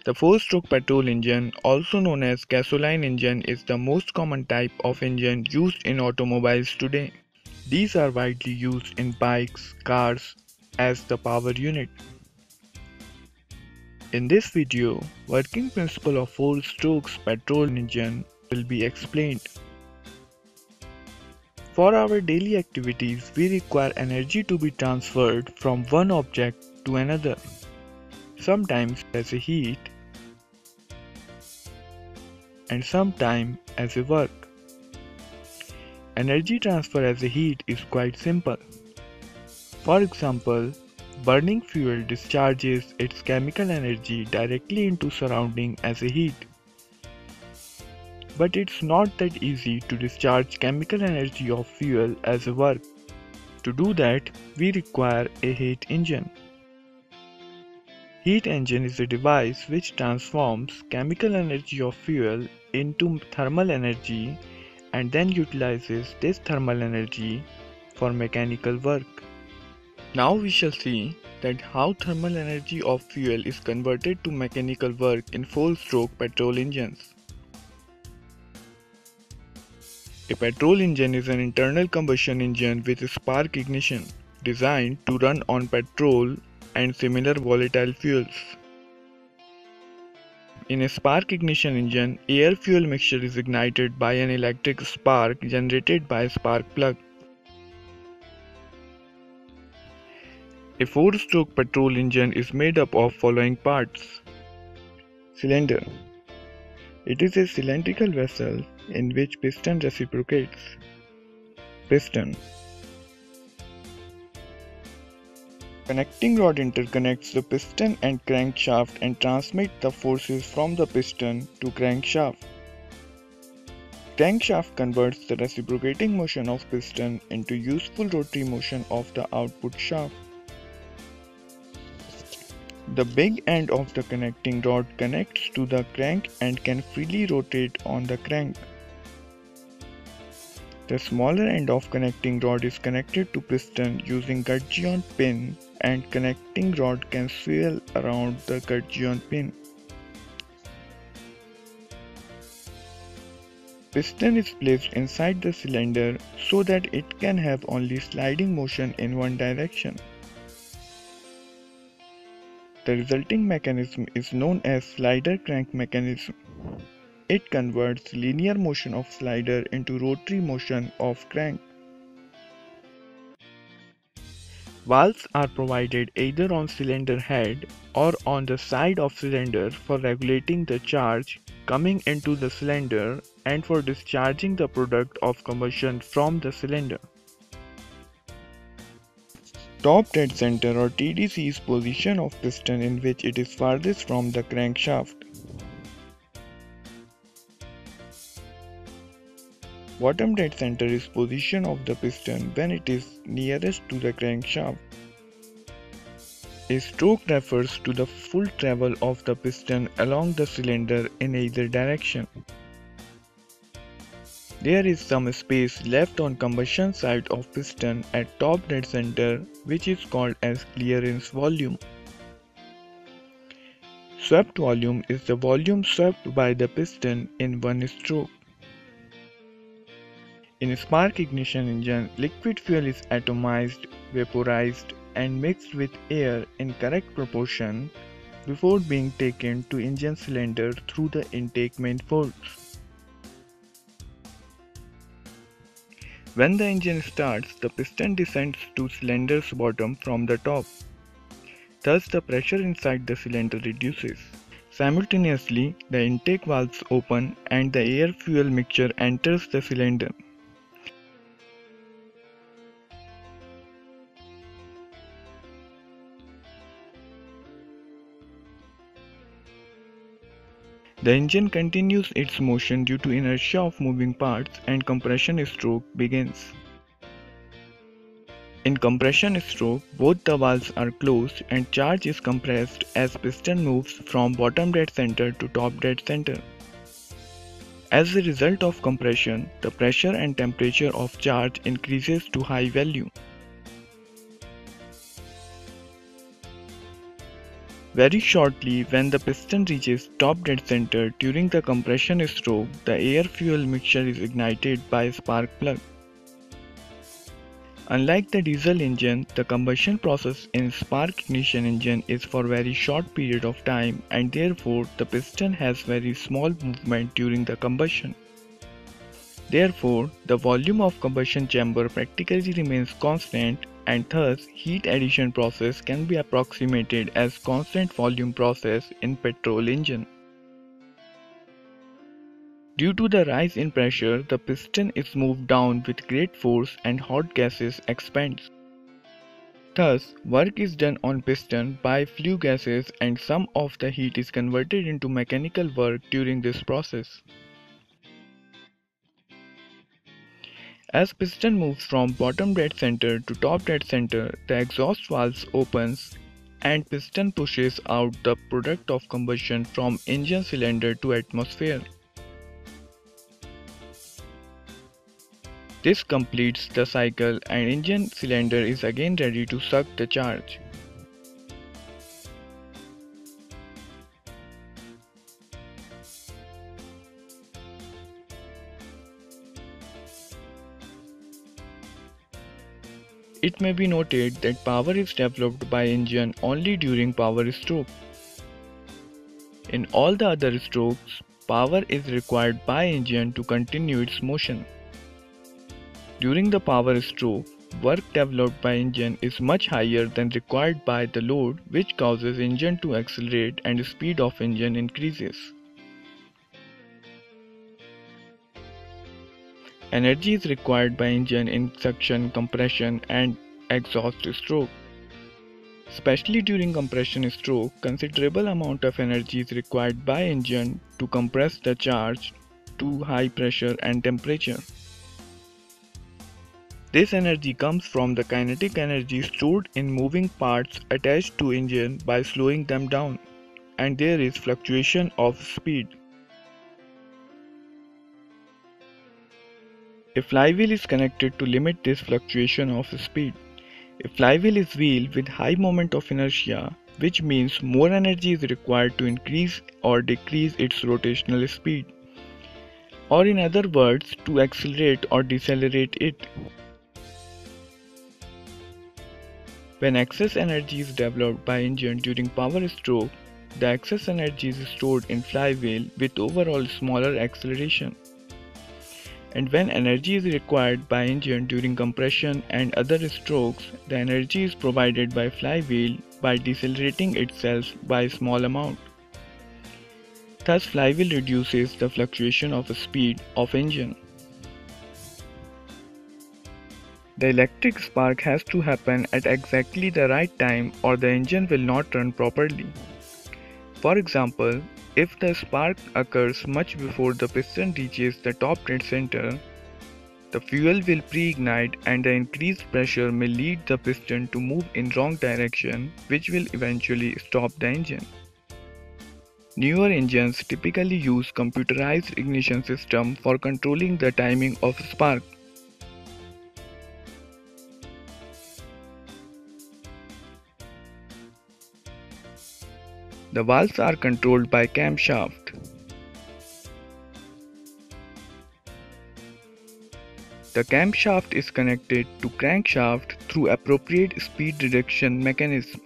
The four-stroke petrol engine, also known as gasoline engine, is the most common type of engine used in automobiles today. These are widely used in bikes, cars as the power unit. In this video, working principle of four-strokes petrol engine will be explained. For our daily activities, we require energy to be transferred from one object to another, sometimes as a heat and sometimes as a work. Energy transfer as a heat is quite simple. For example, burning fuel discharges its chemical energy directly into surrounding as a heat. But it's not that easy to discharge chemical energy of fuel as a work. To do that, we require a heat engine. Heat engine is a device which transforms chemical energy of fuel into thermal energy and then utilizes this thermal energy for mechanical work. Now we shall see that how thermal energy of fuel is converted to mechanical work in four-stroke petrol engines. A petrol engine is an internal combustion engine with spark ignition, designed to run on petrol and similar volatile fuels. In a spark ignition engine, air-fuel mixture is ignited by an electric spark generated by a spark plug. A four-stroke petrol engine is made up of following parts. Cylinder. It is a cylindrical vessel in which piston reciprocates. Piston. Connecting rod interconnects the piston and crankshaft and transmits the forces from the piston to crankshaft. Crankshaft converts the reciprocating motion of piston into useful rotary motion of the output shaft. The big end of the connecting rod connects to the crank and can freely rotate on the crank. The smaller end of connecting rod is connected to piston using gudgeon pin and connecting rod can swirl around the gudgeon pin. Piston is placed inside the cylinder so that it can have only sliding motion in one direction. The resulting mechanism is known as slider crank mechanism. It converts linear motion of slider into rotary motion of crank. Valves are provided either on cylinder head or on the side of cylinder for regulating the charge coming into the cylinder and for discharging the product of combustion from the cylinder. Top dead center or TDC is position of piston in which it is farthest from the crankshaft. Bottom dead center is position of the piston when it is nearest to the crankshaft. A stroke refers to the full travel of the piston along the cylinder in either direction. There is some space left on combustion side of piston at top dead center which is called as clearance volume. Swept volume is the volume swept by the piston in one stroke. In a spark ignition engine, liquid fuel is atomized, vaporized and mixed with air in correct proportion before being taken to engine cylinder through the intake manifolds. When the engine starts, the piston descends to cylinder's bottom from the top. Thus, the pressure inside the cylinder reduces. Simultaneously, the intake valves open and the air-fuel mixture enters the cylinder. The engine continues its motion due to inertia of moving parts and compression stroke begins. In compression stroke, both the valves are closed and charge is compressed as piston moves from bottom dead center to top dead center. As a result of compression, the pressure and temperature of charge increases to high value. Very shortly, when the piston reaches top dead center during the compression stroke, the air-fuel mixture is ignited by a spark plug. Unlike the diesel engine, the combustion process in spark ignition engine is for very short period of time and therefore the piston has very small movement during the combustion. Therefore, the volume of combustion chamber practically remains constant and thus heat addition process can be approximated as constant volume process in petrol engine. Due to the rise in pressure, the piston is moved down with great force and hot gases expands. Thus, work is done on piston by flue gases and some of the heat is converted into mechanical work during this process. As piston moves from bottom dead center to top dead center, the exhaust valves opens and piston pushes out the product of combustion from engine cylinder to atmosphere. This completes the cycle and engine cylinder is again ready to suck the charge. It may be noted that power is developed by engine only during power stroke. In all the other strokes, power is required by engine to continue its motion. During the power stroke, work developed by engine is much higher than required by the load, which causes engine to accelerate and speed of engine increases. Energy is required by engine in suction, compression and exhaust stroke. Especially during compression stroke, considerable amount of energy is required by engine to compress the charge to high pressure and temperature. This energy comes from the kinetic energy stored in moving parts attached to engine by slowing them down, and there is fluctuation of speed. A flywheel is connected to limit this fluctuation of speed. A flywheel is wheel with high moment of inertia, which means more energy is required to increase or decrease its rotational speed, or in other words, to accelerate or decelerate it. When excess energy is developed by engine during power stroke, the excess energy is stored in flywheel with overall smaller acceleration. And when energy is required by engine during compression and other strokes, the energy is provided by flywheel by decelerating itself by a small amount. Thus, flywheel reduces the fluctuation of speed of engine. The electric spark has to happen at exactly the right time or the engine will not run properly. For example, if the spark occurs much before the piston reaches the top dead center, the fuel will pre-ignite and the increased pressure may lead the piston to move in wrong direction, which will eventually stop the engine. Newer engines typically use computerized ignition system for controlling the timing of spark. The valves are controlled by camshaft. The camshaft is connected to crankshaft through appropriate speed reduction mechanism.